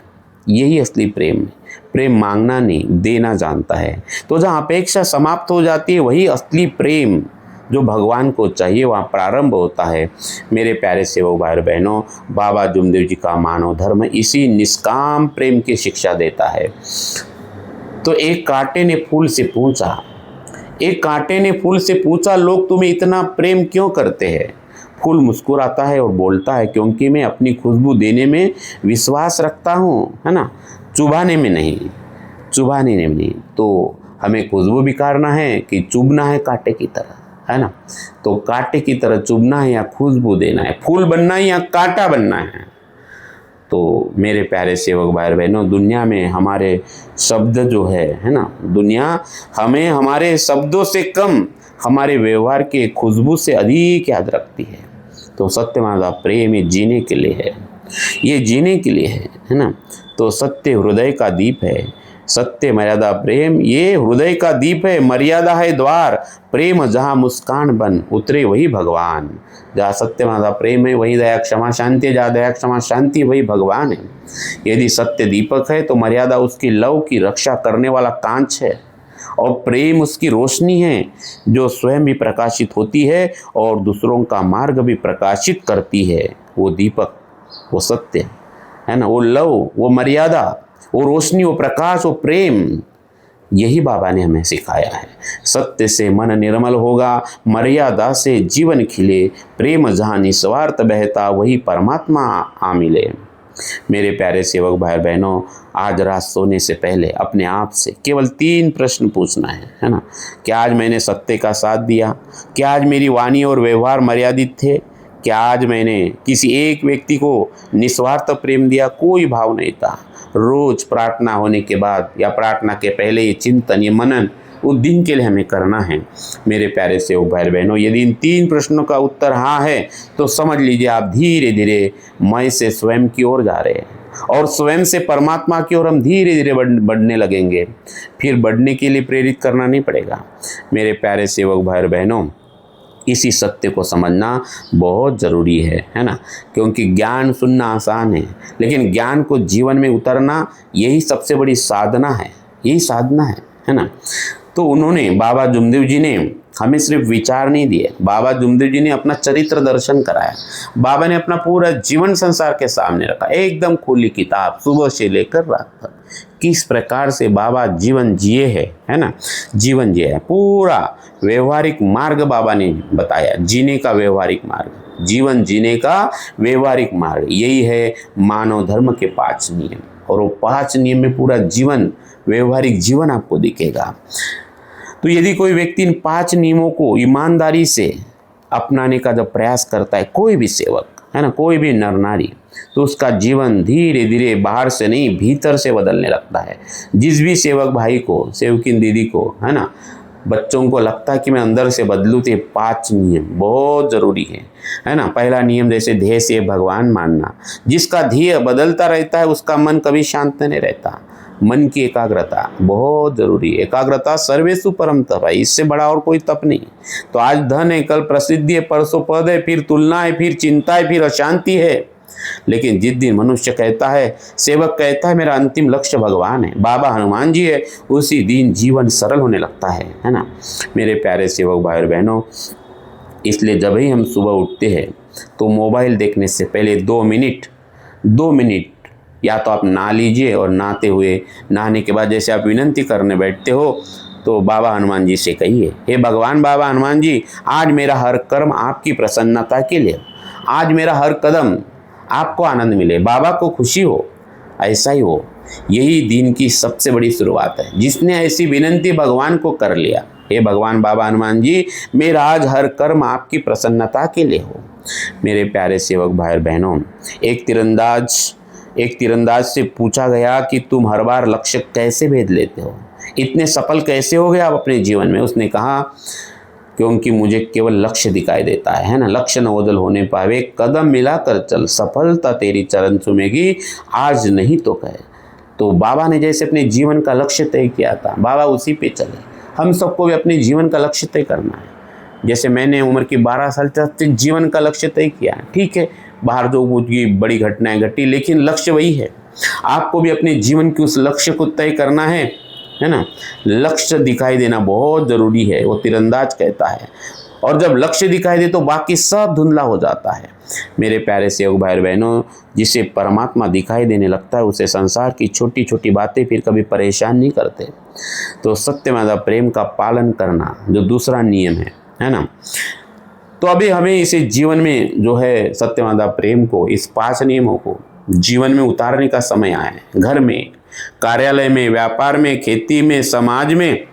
[SPEAKER 1] यही असली प्रेम है। प्रेम मांगना नहीं, देना जानता है। तो जहाँ अपेक्षा समाप्त हो जाती है, वही असली प्रेम जो भगवान को चाहिए वहाँ प्रारंभ होता है। मेरे प्यारे सेवक भाई बहनों, बाबा जुमदेव जी का मानव धर्म इसी निष्काम प्रेम की शिक्षा देता है। तो एक कांटे ने फूल से पूछा, लोग तुम्हें इतना प्रेम क्यों करते हैं? फूल मुस्कुराता है और बोलता है, क्योंकि मैं अपनी खुशबू देने में विश्वास रखता हूँ, है ना, चुभाने में नहीं। तो हमें खुशबू बिखारना है कि चुभना है कांटे की तरह, है ना। तो कांटे की तरह चुभना है या खुशबू देना है, फूल बनना है या कांटा बनना है। तो मेरे प्यारे सेवक भाई बहनों, दुनिया में हमारे शब्द जो है ना, दुनिया हमें हमारे शब्दों से कम हमारे व्यवहार के खुशबू से अधिक याद रखती है। तो सत्य माता प्रेम ये जीने के लिए है, ये जीने के लिए है ना। तो सत्य हृदय का दीप है, सत्य मर्यादा प्रेम ये हृदय का दीप है। मर्यादा है द्वार, प्रेम जहाँ मुस्कान बन उतरे वही भगवान। जहाँ सत्य माता प्रेम है वही दया क्षमा शांति है, जहाँ दया क्षमा शांति वही भगवान है। यदि सत्य दीपक है तो मर्यादा उसकी लौ की रक्षा करने वाला कांच है और प्रेम उसकी रोशनी है जो स्वयं भी प्रकाशित होती है और दूसरों का मार्ग भी प्रकाशित करती है। वो दीपक, वो सत्य है ना, वो लौ, वो मर्यादा, वो रोशनी, वो प्रकाश, वो प्रेम, यही बाबा ने हमें सिखाया है। सत्य से मन निर्मल होगा, मर्यादा से जीवन खिले, प्रेम जहाँ निस्वार्थ बहता वही परमात्मा आ मिले। मेरे प्यारे सेवक भाई बहनों, आज रात सोने से पहले अपने आप से केवल 3 प्रश्न पूछना है ना। क्या आज मैंने सत्य का साथ दिया? क्या आज मेरी वाणी और व्यवहार मर्यादित थे? क्या आज मैंने किसी एक व्यक्ति को निस्वार्थ प्रेम दिया? कोई भाव नहीं था। रोज प्रार्थना होने के बाद या प्रार्थना के पहले ये चिंतन, ये मनन उस दिन के लिए हमें करना है। मेरे प्यारे सेवक भाई बहनों, यदि इन 3 प्रश्नों का उत्तर हाँ है तो समझ लीजिए आप धीरे धीरे मैं से स्वयं की ओर जा रहे हैं और स्वयं से परमात्मा की ओर हम धीरे धीरे बढ़ने लगेंगे। फिर बढ़ने के लिए प्रेरित करना नहीं पड़ेगा। मेरे प्यारे सेवक भाई बहनों, इसी सत्य को समझना बहुत ज़रूरी है ना। क्योंकि ज्ञान सुनना आसान है, लेकिन ज्ञान को जीवन में उतरना यही सबसे बड़ी साधना है, यही साधना है ना। तो उन्होंने, बाबा जुमदेव जी ने हमें सिर्फ विचार नहीं दिए, बाबा जुमदेव जी ने अपना चरित्र दर्शन कराया। बाबा ने अपना पूरा जीवन संसार के सामने रखा, एकदम खुली किताब, सुबह से लेकर रात तक किस प्रकार से बाबा जीवन जिए है ना, जीवन जिए है। पूरा व्यवहारिक मार्ग बाबा ने बताया, जीने का व्यवहारिक मार्ग, जीवन जीने का व्यवहारिक मार्ग, यही है मानव धर्म के 5 नियम। और वो 5 नियम में पूरा जीवन, व्यवहारिक जीवन आपको दिखेगा। तो यदि कोई व्यक्ति इन 5 नियमों को ईमानदारी से अपनाने का जब प्रयास करता है, कोई भी सेवक है ना, कोई भी नर नारी, तो उसका जीवन धीरे धीरे बाहर से नहीं भीतर से बदलने लगता है। जिस भी सेवक भाई को, सेवकिन दीदी को, है ना, बच्चों को लगता है कि मैं अंदर से बदलूँ, तो ये 5 नियम बहुत ज़रूरी है ना। पहला नियम जैसे ध्येय से भगवान मानना। जिसका ध्येय बदलता रहता है उसका मन कभी शांत नहीं रहता। मन की एकाग्रता बहुत ज़रूरी है। एकाग्रता सर्वेसु परम तप है, इससे बड़ा और कोई तप नहीं। तो आज धन है, कल प्रसिद्धि है, परसों पद है, फिर तुलना है, फिर चिंता है, फिर अशांति है। लेकिन जिस दिन मनुष्य कहता है, सेवक कहता है मेरा अंतिम लक्ष्य भगवान है, बाबा हनुमान जी है, उसी दिन जीवन सरल होने लगता है ना। मेरे प्यारे सेवक भाई और बहनों, इसलिए जब ही हम सुबह उठते हैं तो मोबाइल देखने से पहले 2 मिनट या तो आप नहा लीजिए, और नहाते हुए, नहाने के बाद जैसे आप विनंती करने बैठते हो तो बाबा हनुमान जी से कहिए, हे भगवान बाबा हनुमान जी, आज मेरा हर कर्म आपकी प्रसन्नता के लिए, आज मेरा हर कदम आपको आनंद मिले, बाबा को खुशी हो, ऐसा ही हो। यही दिन की सबसे बड़ी शुरुआत है। जिसने ऐसी विनंती भगवान को कर लिया, हे भगवान बाबा हनुमान जी, मेरा आज हर कर्म आपकी प्रसन्नता के लिए हो। मेरे प्यारे सेवक भाई और बहनों, एक तीरंदाज से पूछा गया कि तुम हर बार लक्ष्य कैसे भेद लेते हो, इतने सफल कैसे हो गए आप अपने जीवन में। उसने कहा, क्योंकि मुझे केवल लक्ष्य दिखाई देता है ना। लक्ष्य न ओझल होने पावे, कदम मिलाकर चल, सफलता तेरी चरण चूमेगी, आज नहीं तो कहे। तो बाबा ने जैसे अपने जीवन का लक्ष्य तय किया था, बाबा उसी पे चले। हम सबको भी अपने जीवन का लक्ष्य तय करना है। जैसे मैंने उम्र की 12 साल तक जीवन का लक्ष्य तय किया है, ठीक है, बाहर जो कुछ की बड़ी घटनाएं घटी, लेकिन लक्ष्य वही है। आपको भी अपने जीवन के उस लक्ष्य को तय करना है ना। लक्ष्य दिखाई देना बहुत ज़रूरी है, वो तीरंदाज कहता है। और जब लक्ष्य दिखाई दे तो बाकी सब धुंधला हो जाता है। मेरे प्यारे सेवक भाई और बहनों, जिसे परमात्मा दिखाई देने लगता है उसे संसार की छोटी छोटी बातें फिर कभी परेशान नहीं करते। तो सत्यमेव प्रेम का पालन करना जो दूसरा नियम है ना। तो अभी हमें इसे जीवन में जो है सत्यमेव प्रेम को, इस 5 नियमों को जीवन में उतारने का समय आया है। घर में, कार्यालय में, व्यापार में, खेती में, समाज में,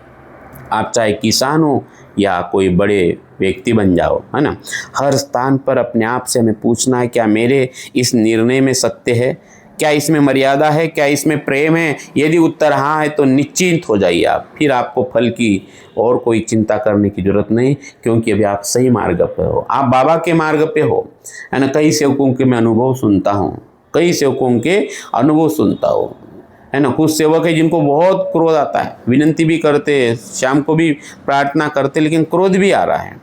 [SPEAKER 1] आप चाहे किसान हो या कोई बड़े व्यक्ति बन जाओ, है ना, हर स्थान पर अपने आप से हमें पूछना है, क्या मेरे इस निर्णय में सत्य है, क्या इसमें मर्यादा है, क्या इसमें प्रेम है। यदि उत्तर हाँ है तो निश्चिंत हो जाइए आप, फिर आपको फल की और कोई चिंता करने की जरूरत नहीं, क्योंकि अभी आप सही मार्ग पे हो, आप बाबा के मार्ग पे हो, है ना। कई सेवकों के मैं अनुभव सुनता हूँ, है ना। कुछ सेवक है जिनको बहुत क्रोध आता है, विनंती भी करते, शाम को भी प्रार्थना करते, लेकिन क्रोध भी आ रहा है।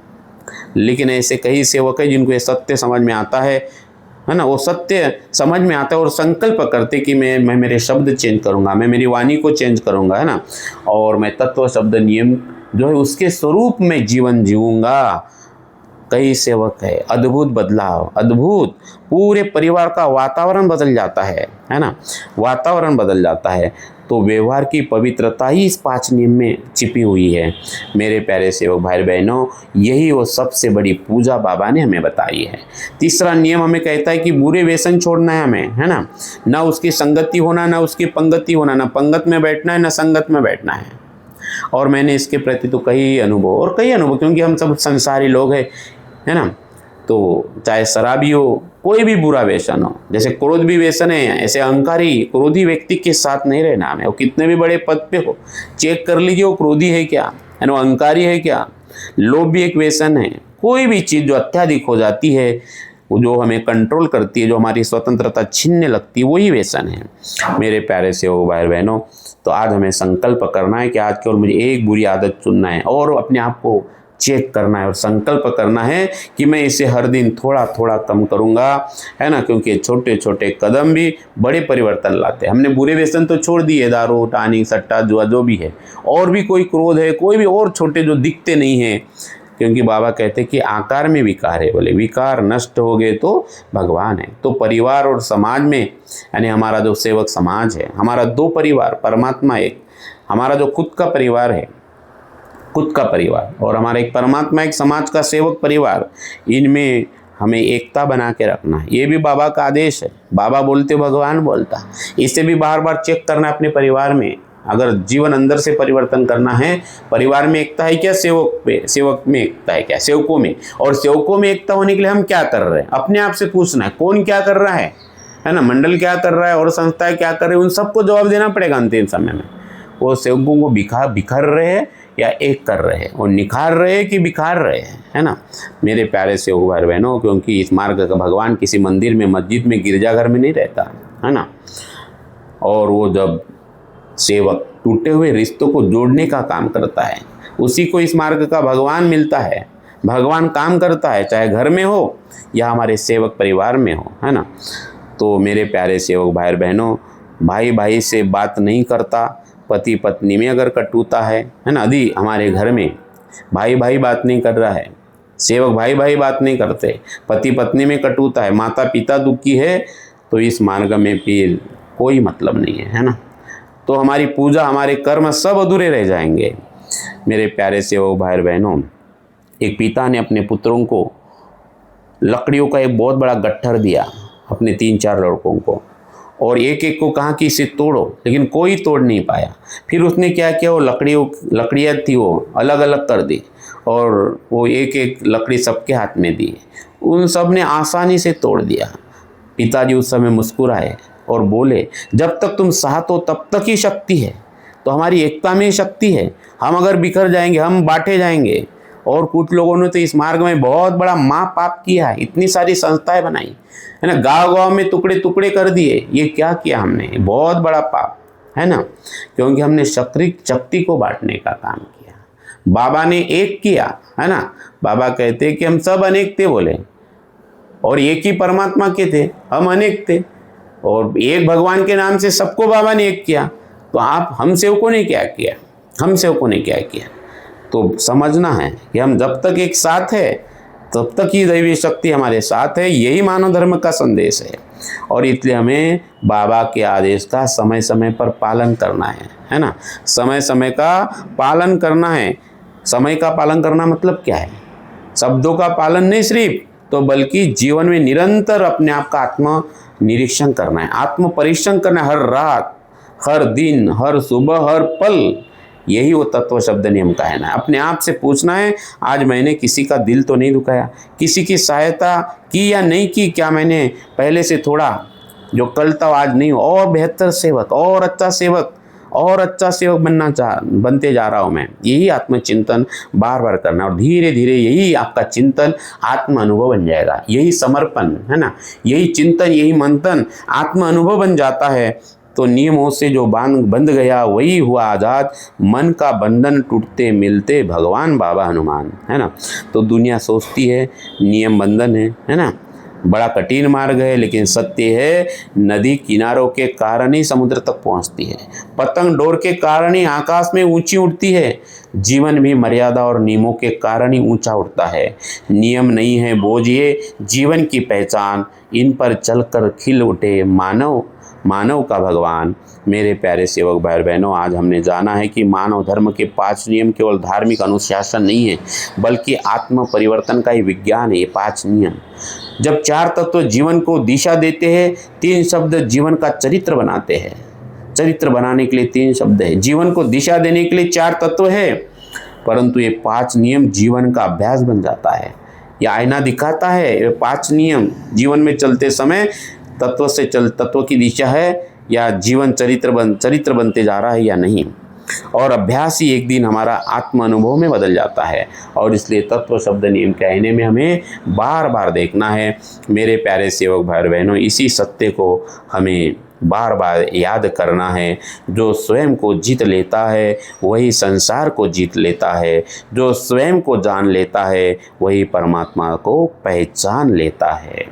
[SPEAKER 1] लेकिन ऐसे कई सेवक है जिनको ये सत्य समझ में आता है ना, वो सत्य समझ में आता है और संकल्प करते कि मैं मेरे शब्द चेंज करूँगा, मैं मेरी वाणी को चेंज करूँगा, है ना, और मैं तत्व शब्द नियम जो है उसके स्वरूप में जीवन जीऊँगा। कई सेवक है, अद्भुत बदलाव, अद्भुत, पूरे परिवार का वातावरण बदल जाता है ना, वातावरण बदल जाता है। तो व्यवहार की पवित्रता ही इस 5 नियम में छिपी हुई है। मेरे प्यारे सेवक भाई बहनों, यही वो सबसे बड़ी पूजा बाबा ने हमें बताई है। तीसरा नियम हमें कहता है कि बुरे व्यसन छोड़ना है हमें, है ना उसकी संगति होना, ना उसकी पंगति होना, ना पंगत में बैठना है, ना संगत में बैठना है। और मैंने इसके प्रति तो कई अनुभव, क्योंकि हम सब संसारी लोग हैं, है ना। तो चाहे शराबी हो, कोई भी बुरा व्यसन हो, जैसे क्रोध भी व्यसन है, ऐसे अहंकारी क्रोधी व्यक्ति के साथ नहीं रहना हमें। वो कितने भी बड़े पद पे हो, चेक कर लीजिए वो क्रोधी है क्या, है ना, अहंकारी है क्या। लोभ भी एक व्यसन है। कोई भी चीज़ जो अत्याधिक हो जाती है, वो जो हमें कंट्रोल करती है, जो हमारी स्वतंत्रता छीनने लगती है, वही व्यसन है। मेरे प्यारे सेवक भाई बहनों, तो आज हमें संकल्प करना है कि आज केवल मुझे एक बुरी आदत चुनना है और अपने आप को चेक करना है और संकल्प करना है कि मैं इसे हर दिन थोड़ा थोड़ा कम करूँगा, है ना, क्योंकि छोटे छोटे कदम भी बड़े परिवर्तन लाते हैं। हमने बुरे व्यसन तो छोड़ दिए, दारू, टानिक, सट्टा, जुआ, जो भी है, और भी कोई क्रोध है, कोई भी और छोटे जो दिखते नहीं हैं, क्योंकि बाबा कहते कि आकार में विकार है, बोले विकार नष्ट हो गए तो भगवान है। तो परिवार और समाज में, यानी हमारा जो सेवक समाज है, हमारा दो परिवार, परमात्मा एक, हमारा जो खुद का परिवार है, खुद का परिवार, और हमारा एक परमात्मा, एक समाज का सेवक परिवार, इनमें हमें एकता बना के रखना है। ये भी बाबा का आदेश है। बाबा बोलते भगवान बोलता। इसे भी बार बार चेक करना है अपने परिवार में। अगर जीवन अंदर से परिवर्तन करना है, परिवार में एकता है क्या, सेवक में एकता है क्या, सेवकों में, और सेवकों में एकता होने के लिए हम क्या कर रहे हैं, अपने आप से पूछना है कौन क्या कर रहा है ना, मंडल क्या कर रहा है और संस्थाएं क्या कर रही है, उन सबको जवाब देना पड़ेगा अंतिम समय में। वो सेवकों को बिखर रहे हैं या एक कर रहे हैं, और निखार रहे हैं कि बिखार रहे हैं, है ना मेरे प्यारे सेवक भाई बहनों। क्योंकि इस मार्ग का भगवान किसी मंदिर में, मस्जिद में, गिरजाघर में नहीं रहता, है ना। और वो जब सेवक टूटे हुए रिश्तों को जोड़ने का काम करता है, उसी को इस मार्ग का भगवान मिलता है, भगवान काम करता है, चाहे घर में हो या हमारे सेवक परिवार में हो, है ना। तो मेरे प्यारे सेवक भाई बहनों, भाई भाई से बात नहीं करता, पति पत्नी में अगर कटुता है ना, यदि हमारे घर में भाई भाई बात नहीं कर रहा है, सेवक भाई भाई बात नहीं करते, पति पत्नी में कटुता है, माता पिता दुखी है, तो इस मार्ग में फिर कोई मतलब नहीं है, है ना। तो हमारी पूजा, हमारे कर्म सब अधूरे रह जाएंगे। मेरे प्यारे सेवक भाई बहनों, एक पिता ने अपने पुत्रों को लकड़ियों का एक बहुत बड़ा गट्ठर दिया अपने 3-4 लड़कों को, और एक एक को कहा कि इसे तोड़ो, लेकिन कोई तोड़ नहीं पाया। फिर उसने क्या किया, वो लकड़ियाँ थी वो अलग अलग कर दी, और वो एक एक लकड़ी सबके हाथ में दी, उन सब ने आसानी से तोड़ दिया। पिताजी उस समय मुस्कुराए और बोले, जब तक तुम साथ हो तब तक ही शक्ति है। तो हमारी एकता में ही शक्ति है। हम अगर बिखर जाएंगे, हम बांटे जाएंगे। और कुछ लोगों ने तो इस मार्ग में बहुत बड़ा महापाप किया है, इतनी सारी संस्थाएं बनाई, है ना, गांव गांव में टुकड़े टुकड़े कर दिए। ये क्या किया हमने, बहुत बड़ा पाप है ना, क्योंकि हमने शक्ति को बांटने का काम किया। बाबा ने एक किया, है ना। बाबा कहते कि हम सब अनेक थे, बोले, और एक ही परमात्मा के थे, हम अनेक थे, और एक भगवान के नाम से सबको बाबा ने एक किया। तो हम सेवकों ने क्या किया, हम सेवकों ने क्या किया। तो समझना है कि हम जब तक एक साथ है तब तक ही दैवी शक्ति हमारे साथ है। यही मानव धर्म का संदेश है, और इसलिए हमें बाबा के आदेश का समय समय पर पालन करना है ना। समय समय का पालन करना है। समय का पालन करना मतलब क्या है, शब्दों का पालन नहीं सिर्फ, तो बल्कि जीवन में निरंतर अपने आप का आत्म निरीक्षण करना है, आत्म परीक्षण करना है, हर रात, हर दिन, हर सुबह, हर पल। यही वो तत्व शब्द नियम का है ना। अपने आप से पूछना है, आज मैंने किसी का दिल तो नहीं दुखाया, किसी की सहायता की या नहीं की, क्या मैंने पहले से थोड़ा जो कल था आज नहीं, और बेहतर सेवक, और अच्छा सेवक, और अच्छा सेवक बनते जा रहा हूँ मैं। यही आत्मचिंतन बार बार करना, और धीरे धीरे यही आपका चिंतन आत्म अनुभव बन जाएगा। यही समर्पण है ना, यही चिंतन, यही मंथन आत्म अनुभव बन जाता है। तो नियमों से जो बंध गया वही हुआ आज़ाद, मन का बंधन टूटते मिलते भगवान बाबा हनुमान, है ना। तो दुनिया सोचती है नियम बंधन है ना, बड़ा कठिन मार्ग है, लेकिन सत्य है नदी किनारों के कारण ही समुद्र तक पहुंचती है, पतंग डोर के कारण ही आकाश में ऊंची उठती है, जीवन भी मर्यादा और नियमों के कारण ही ऊंचा उठता है। नियम नहीं है बोझ ये जीवन की पहचान, इन पर चलकर खिल उठे मानव का भगवान। मेरे प्यारे सेवक भाई बहनों, आज हमने जाना है कि मानव धर्म के 5 नियम केवल धार्मिक अनुशासन नहीं है, बल्कि आत्म परिवर्तन का ही विज्ञान है। ये 5 नियम, जब 4 तत्व जीवन को दिशा देते हैं, 3 शब्द जीवन का चरित्र बनाते हैं। चरित्र बनाने के लिए 3 शब्द है, जीवन को दिशा देने के लिए 4 तत्व है, परंतु ये 5 नियम जीवन का अभ्यास बन जाता है। यह आईना दिखाता है, ये 5 नियम जीवन में चलते समय तत्व की दिशा है या जीवन चरित्र बनते जा रहा है या नहीं। और अभ्यास ही एक दिन हमारा आत्म अनुभव में बदल जाता है। और इसलिए तत्व शब्द नियम कहने में हमें बार बार देखना है। मेरे प्यारे सेवक भाई बहनों, इसी सत्य को हमें बार बार याद करना है। जो स्वयं को जीत लेता है वही संसार को जीत लेता है। जो स्वयं को जान लेता है वही परमात्मा को पहचान लेता है।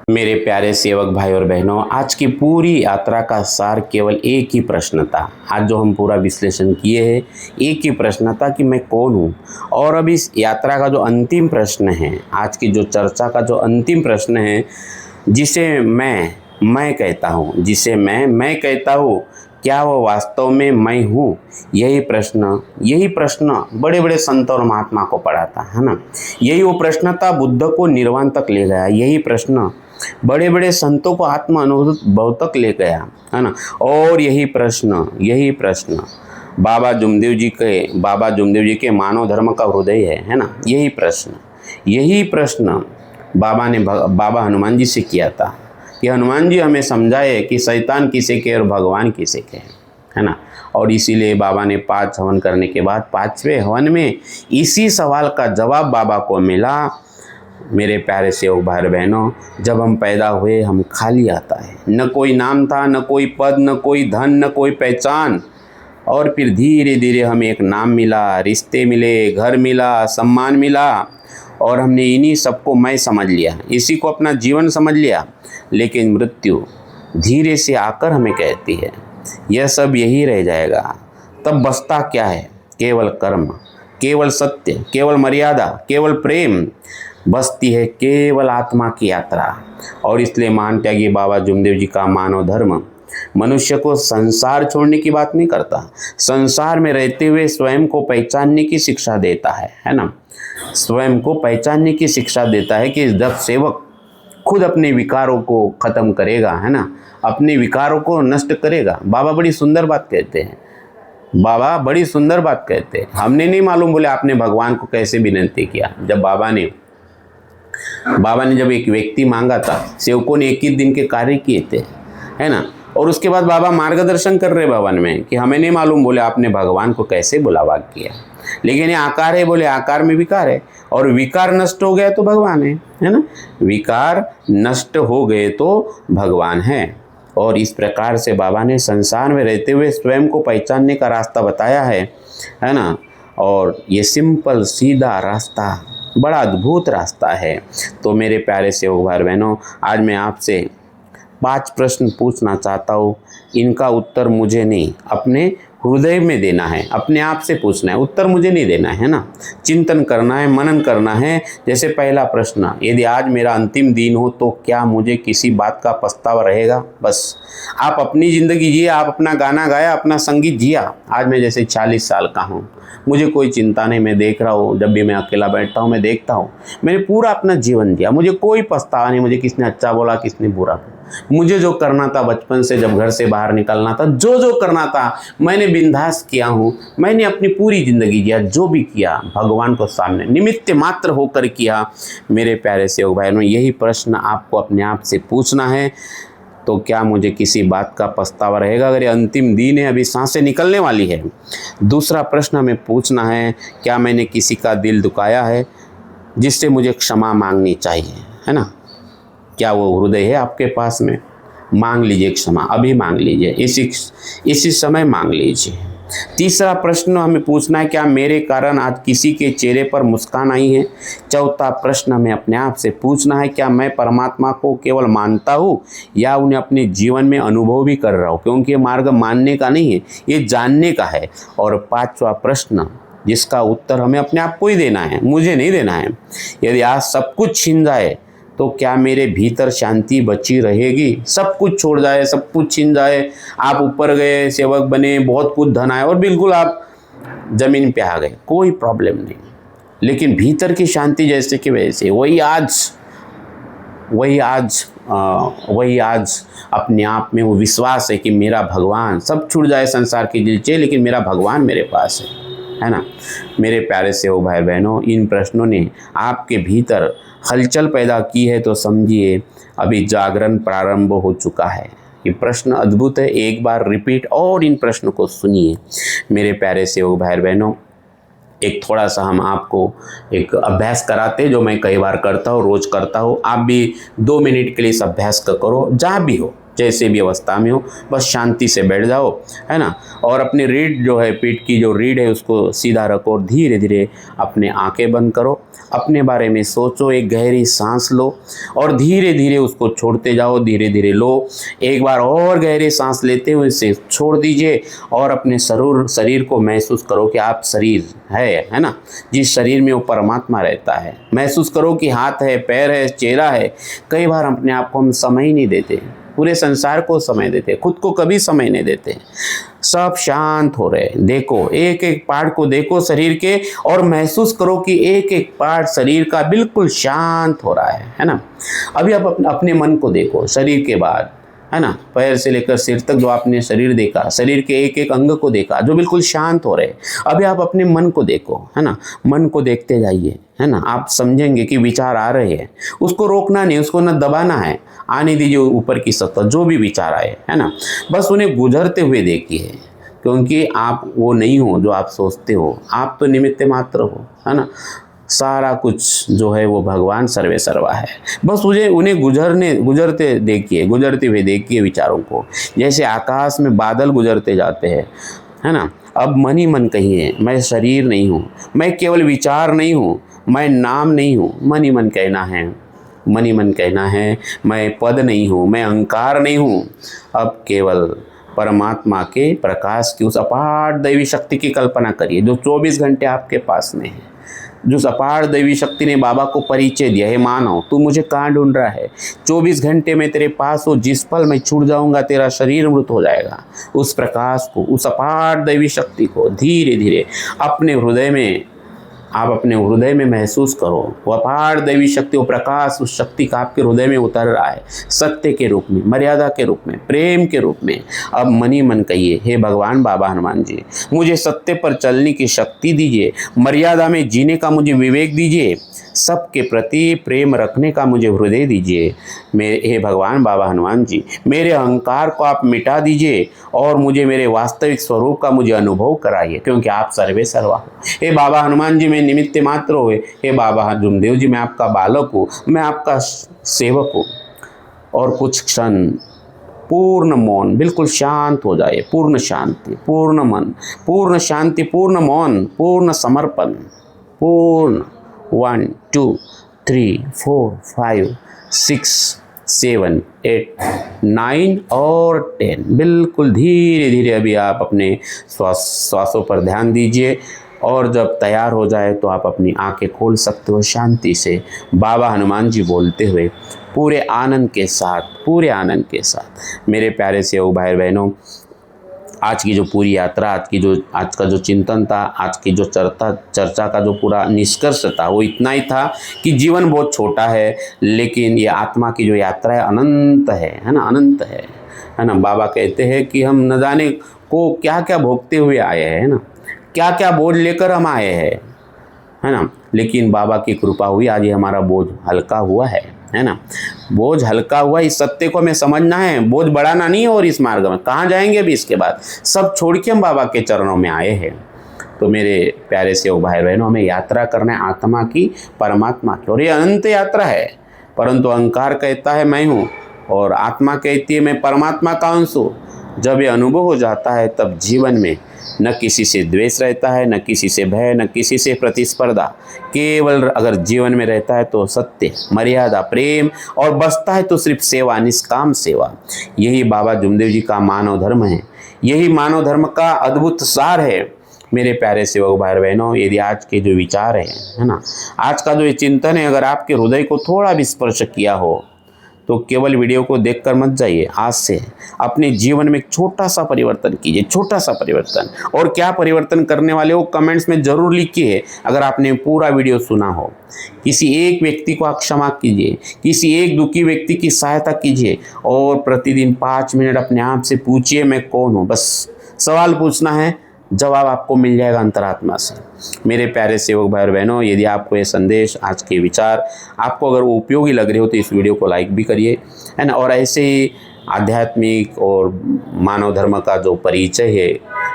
[SPEAKER 1] मेरे प्यारे सेवक भाई और बहनों, आज की पूरी यात्रा का सार केवल एक ही प्रश्न था। आज जो हम पूरा विश्लेषण किए हैं, एक ही प्रश्न था कि मैं कौन हूँ। और अब इस यात्रा का जो अंतिम प्रश्न है, आज की जो चर्चा का जो अंतिम प्रश्न है, जिसे मैं कहता हूँ, जिसे मैं कहता हूँ, क्या वो वास्तव में मैं हूँ? यही प्रश्न बड़े बड़े संत और महात्मा को पड़ा था, है ना। यही वो प्रश्न था बुद्ध को निर्वाण तक ले गया। यही प्रश्न बड़े बड़े संतों को आत्म अनुभव तक ले गया, है ना। और यही प्रश्न बाबा जुमदेव जी के मानव धर्म का हृदय है ना। यही प्रश्न बाबा हनुमान जी से किया था कि हनुमान जी हमें समझाए कि शैतान किसे के और भगवान किसे के, है ना। और इसीलिए बाबा ने 5 हवन करने के बाद 5वें हवन में इसी सवाल का जवाब बाबा को मिला। मेरे प्यारे सेवक भाई बहनों, जब हम पैदा हुए हम खाली आता है, न कोई नाम था, न कोई पद, न कोई धन, न कोई पहचान। और फिर धीरे धीरे हमें एक नाम मिला, रिश्ते मिले, घर मिला, सम्मान मिला, और हमने इन्हीं सबको मैं समझ लिया, इसी को अपना जीवन समझ लिया। लेकिन मृत्यु धीरे से आकर हमें कहती है यह सब यही रह जाएगा। तब बचता क्या है? केवल कर्म, केवल सत्य, केवल मर्यादा, केवल प्रेम। बचती है केवल आत्मा की यात्रा। और इसलिए महान त्यागी बाबा जुमदेव जी का मानव धर्म मनुष्य को संसार छोड़ने की बात नहीं करता, संसार में रहते हुए स्वयं को पहचानने की शिक्षा देता है ना। स्वयं को पहचानने की शिक्षा देता है कि जब सेवक खुद अपने विकारों को खत्म करेगा, है ना, अपने विकारों को नष्ट करेगा। बाबा बड़ी सुंदर बात कहते हैं, हमने नहीं मालूम बोले आपने भगवान को कैसे विनती किया। जब बाबा ने जब एक व्यक्ति मांगा था, सेवकों ने 21 दिन के कार्य किए थे, है ना। और उसके बाद बाबा मार्गदर्शन कर रहे भवन में कि हमें नहीं मालूम बोले आपने भगवान को कैसे बुलावा किया, लेकिन ये आकार है, बोले आकार में विकार है, और विकार नष्ट हो गया तो भगवान है ना। विकार नष्ट हो गए तो भगवान है। और इस प्रकार से बाबा ने संसार में रहते हुए स्वयं को पहचानने का रास्ता बताया है ना। और ये सिंपल सीधा रास्ता बड़ा अद्भुत रास्ता है। तो मेरे प्यारे सेवक भाई बहनों, आज मैं आपसे 5 प्रश्न पूछना चाहता हूँ। इनका उत्तर मुझे नहीं, अपने हृदय में देना है, अपने आप से पूछना है, उत्तर मुझे नहीं देना है ना। चिंतन करना है, मनन करना है। जैसे पहला प्रश्न, यदि आज मेरा अंतिम दिन हो तो क्या मुझे किसी बात का पछतावा रहेगा? बस आप अपनी ज़िंदगी जिए, आप अपना गाना गाया, अपना संगीत जिया। आज मैं जैसे 40 साल का हूँ, मुझे कोई चिंता नहीं। मैं देख रहा हूँ, जब भी मैं अकेला बैठता हूँ मैं देखता हूँ, मैंने पूरा अपना जीवन दिया, मुझे कोई पछतावा नहीं। मुझे किसने अच्छा बोला, किसने बुरा बोला। मुझे जो करना था बचपन से, जब घर से बाहर निकलना था, जो करना था मैंने बिंदास किया हूँ। मैंने अपनी पूरी ज़िंदगी जिया, जो भी किया भगवान को सामने निमित्त मात्र होकर किया। मेरे प्यारे सेवक भाइयों, यही प्रश्न आपको अपने आप से पूछना है। तो क्या मुझे किसी बात का पछतावा रहेगा? अगर ये अंतिम दिन है, अभी सांसें निकलने वाली है। दूसरा प्रश्न हमें पूछना है, क्या मैंने किसी का दिल दुखाया है जिससे मुझे क्षमा मांगनी चाहिए, है ना। क्या वो हृदय है आपके पास में? मांग लीजिए क्षमा, अभी मांग लीजिए, इसी समय मांग लीजिए। तीसरा प्रश्न हमें पूछना है, क्या मेरे कारण आज किसी के चेहरे पर मुस्कान आई है? चौथा प्रश्न हमें अपने आप से पूछना है, क्या मैं परमात्मा को केवल मानता हूँ या उन्हें अपने जीवन में अनुभव भी कर रहा हूँ? क्योंकि ये मार्ग मानने का नहीं है, ये जानने का है। और पांचवा प्रश्न, जिसका उत्तर हमें अपने आप को ही देना है, मुझे नहीं देना है। यदि आज सब कुछ छिन जाए तो क्या मेरे भीतर शांति बची रहेगी? सब कुछ छोड़ जाए, सब कुछ छिन जाए, आप ऊपर गए, सेवक बने, बहुत कुछ धन आए और बिल्कुल आप जमीन पे आ गए, कोई प्रॉब्लम नहीं। लेकिन भीतर की शांति जैसे कि वैसे, वही आज अपने आप में वो विश्वास है कि मेरा भगवान, सब छूट जाए संसार की दिलचे, लेकिन मेरा भगवान मेरे पास है ना। मेरे प्यारे सेवक भाई बहनों, इन प्रश्नों ने आपके भीतर हलचल पैदा की है तो समझिए अभी जागरण प्रारंभ हो चुका है। ये प्रश्न अद्भुत है, एक बार रिपीट और इन प्रश्न को सुनिए। मेरे प्यारे सेवक भाई बहनों, एक थोड़ा सा हम आपको एक अभ्यास कराते जो मैं कई बार करता हूँ, रोज़ करता हूँ। आप भी 2 मिनट के लिए इस अभ्यास का करो, जहाँ भी हो, जैसे भी अवस्था में हो, बस शांति से बैठ जाओ, है ना। और अपनी रीढ़ जो है, पीठ की जो रीढ़ है उसको सीधा रखो और धीरे धीरे अपने आंखें बंद करो। अपने बारे में सोचो, एक गहरी सांस लो और धीरे धीरे उसको छोड़ते जाओ, धीरे धीरे लो। एक बार और गहरी सांस लेते हुए इसे छोड़ दीजिए और अपने शरीर को महसूस करो कि आप शरीर है ना, जिस शरीर में वो परमात्मा रहता है। महसूस करो कि हाथ है, पैर है, चेहरा है। कई बार अपने आप को हम समय ही नहीं देते, पूरे संसार को समय देते, खुद को कभी समय नहीं देते। सब शांत हो रहे, देखो एक एक पार्ट को देखो शरीर के और महसूस करो कि एक एक पार्ट शरीर का बिल्कुल शांत हो रहा है ना। अभी आप अपने मन को देखो, शरीर के बाद, है ना, पैर से लेकर सिर तक जो आपने शरीर देखा, शरीर के एक एक अंग को देखा जो बिल्कुल शांत हो रहे। अभी आप अपने मन को देखो, है ना, मन को देखते जाइए, है ना। आप समझेंगे कि विचार आ रहे हैं, उसको रोकना नहीं, उसको न दबाना है, आने दीजिए ऊपर की सत्ता, जो भी विचार आए, है ना, बस उन्हें गुजरते हुए देखिए। क्योंकि आप वो नहीं हो जो आप सोचते हो, आप तो निमित्त मात्र हो, है ना। सारा कुछ जो है वो भगवान सर्वे सर्वा है। बस उन्हें गुजरते देखिए, गुजरते हुए देखिए विचारों को, जैसे आकाश में बादल गुजरते जाते हैं, है ना। अब मन ही मन कहिए, मैं शरीर नहीं हूँ, मैं केवल विचार नहीं हूँ, मैं नाम नहीं हूँ। मन ही मन कहना है, मन ही मन कहना है, मैं पद नहीं हूँ, मैं अहंकार नहीं हूँ। अब केवल परमात्मा के प्रकाश की उस अपार दैवी शक्ति की कल्पना करिए जो 24 घंटे आपके पास में है। जो अपार दैवी शक्ति ने बाबा को परिचय दिया, हे मानव तू मुझे कहाँ ढूंढ रहा है, 24 घंटे में तेरे पास हो, जिस पल मैं छूट जाऊंगा तेरा शरीर मृत हो जाएगा। उस प्रकाश को, उस अपार दैवी शक्ति को धीरे धीरे अपने हृदय में, आप अपने हृदय में महसूस करो। वो अपार दैवी शक्ति, वो प्रकाश, उस शक्ति का आपके हृदय में उतर रहा है, सत्य के रूप में, मर्यादा के रूप में, प्रेम के रूप में। अब मन ही मन कहिए, हे भगवान बाबा हनुमान जी, मुझे सत्य पर चलने की शक्ति दीजिए, मर्यादा में जीने का मुझे विवेक दीजिए, सबके प्रति प्रेम रखने का मुझे हृदय दीजिए। हे भगवान बाबा हनुमान जी, मेरे अहंकार को आप मिटा दीजिए और मुझे मेरे वास्तविक स्वरूप का मुझे अनुभव कराइए, क्योंकि आप सर्वे सर्वा हो। हे बाबा हनुमान जी, मैं निमित्त मात्र हुए। हे बाबा जुमदेव जी, मैं आपका बालक हूँ, मैं आपका सेवक हूँ। और कुछ क्षण पूर्ण मौन, बिल्कुल शांत हो जाए, पूर्ण शांति, पूर्ण मन, पूर्ण शांति, पूर्ण मौन, पूर्ण समर्पण, पूर्ण 1 2 3 4 5 6 7 8 9 और 10। बिल्कुल धीरे धीरे अभी आप अपने श्वासों पर ध्यान दीजिए और जब तैयार हो जाए तो आप अपनी आंखें खोल सकते हो शांति से, बाबा हनुमान जी बोलते हुए, पूरे आनंद के साथ, पूरे आनंद के साथ। मेरे प्यारे सेवक भाई बहनों, आज की जो पूरी यात्रा, आज का जो चिंतन था, आज की जो चर्चा का जो पूरा निष्कर्ष था वो इतना ही था कि जीवन बहुत छोटा है, लेकिन ये आत्मा की जो यात्रा है अनंत है ना, अनंत है ना। बाबा कहते हैं कि हम न जाने को क्या क्या भोगते हुए आए हैं ना, क्या क्या बोझ लेकर हम आए हैं, है ना। लेकिन बाबा की कृपा हुई, आज ये हमारा बोझ हल्का हुआ है ना। बोझ हल्का हुआ, इस सत्य को हमें समझना है, बोझ बढ़ाना नहीं है। और इस मार्ग में कहाँ जाएंगे अभी, इसके बाद सब छोड़ के हम बाबा के चरणों में आए हैं। तो मेरे प्यारे सेवक भाई बहनों, हमें यात्रा करना है आत्मा की, परमात्मा की, और ये अनंत यात्रा है। परंतु अहंकार कहता है मैं हूँ और आत्मा कहती है मैं परमात्मा का अंश हूँ। जब ये अनुभव हो जाता है तब जीवन में न किसी से द्वेष रहता है, न किसी से भय, न किसी से प्रतिस्पर्धा। केवल अगर जीवन में रहता है तो सत्य, मर्यादा, प्रेम, और बचता है तो सिर्फ सेवा, निष्काम सेवा। यही बाबा जुमदेव जी का मानव धर्म है, यही मानव धर्म का अद्भुत सार है। मेरे प्यारे सेवक भाई बहनों, यदि आज के जो विचार है ना, आज का जो ये चिंतन है, अगर आपके हृदय को थोड़ा भी स्पर्श किया हो तो केवल वीडियो को देखकर मत जाइए, आज से अपने जीवन में एक छोटा सा परिवर्तन कीजिए, छोटा सा परिवर्तन। और क्या परिवर्तन करने वाले हो कमेंट्स में ज़रूर लिखिए। अगर आपने पूरा वीडियो सुना हो, किसी एक व्यक्ति को आप क्षमा कीजिए, किसी एक दुखी व्यक्ति की सहायता कीजिए, और प्रतिदिन 5 मिनट अपने आप से पूछिए मैं कौन हूँ। बस सवाल पूछना है, जवाब आपको मिल जाएगा अंतरात्मा से। मेरे प्यारे सेवक भाई और बहनों, यदि आपको ये संदेश, आज के विचार आपको अगर वो उपयोगी लग रहे हो तो इस वीडियो को लाइक भी करिए, है ना। और ऐसे ही आध्यात्मिक और मानव धर्म का जो परिचय है,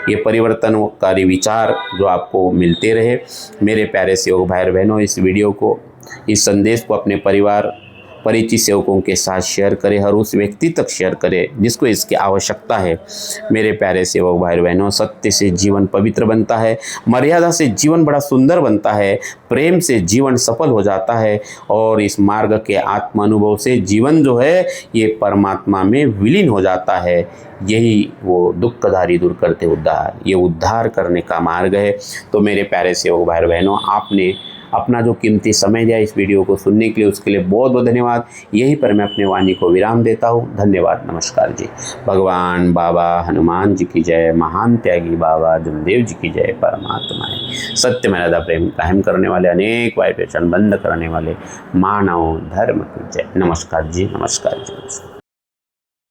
[SPEAKER 1] ये परिवर्तनकारी विचार जो आपको मिलते रहे। मेरे प्यारे सेवक भाई और बहनों, इस वीडियो को, इस संदेश को अपने परिवार परिचित सेवकों के साथ शेयर करें, हर उस व्यक्ति तक शेयर करें जिसको इसकी आवश्यकता है। मेरे प्यारे सेवक भाई बहनों, सत्य से जीवन पवित्र बनता है, मर्यादा से जीवन बड़ा सुंदर बनता है, प्रेम से जीवन सफल हो जाता है और इस मार्ग के आत्मानुभव से जीवन जो है ये परमात्मा में विलीन हो जाता है। यही वो दुखदारी दूर करते उद्धार, ये उद्धार करने का मार्ग है। तो मेरे प्यारे सेवक भाई बहनों, आपने अपना जो कीमती समय दिया इस वीडियो को सुनने के लिए, उसके लिए बहुत बहुत धन्यवाद। यहीं पर मैं अपने वाणी को विराम देता हूँ। धन्यवाद, नमस्कार जी। भगवान बाबा हनुमान जी की जय, महान त्यागी बाबा जमदेव जी की जय। परमात्मा सत्य मर्यादा प्रेम कायम करने वाले, अनेक वाइब्रेशन बंद करने वाले मानव धर्म की जय। नमस्कार जी, नमस्कार जी, नमस्कार।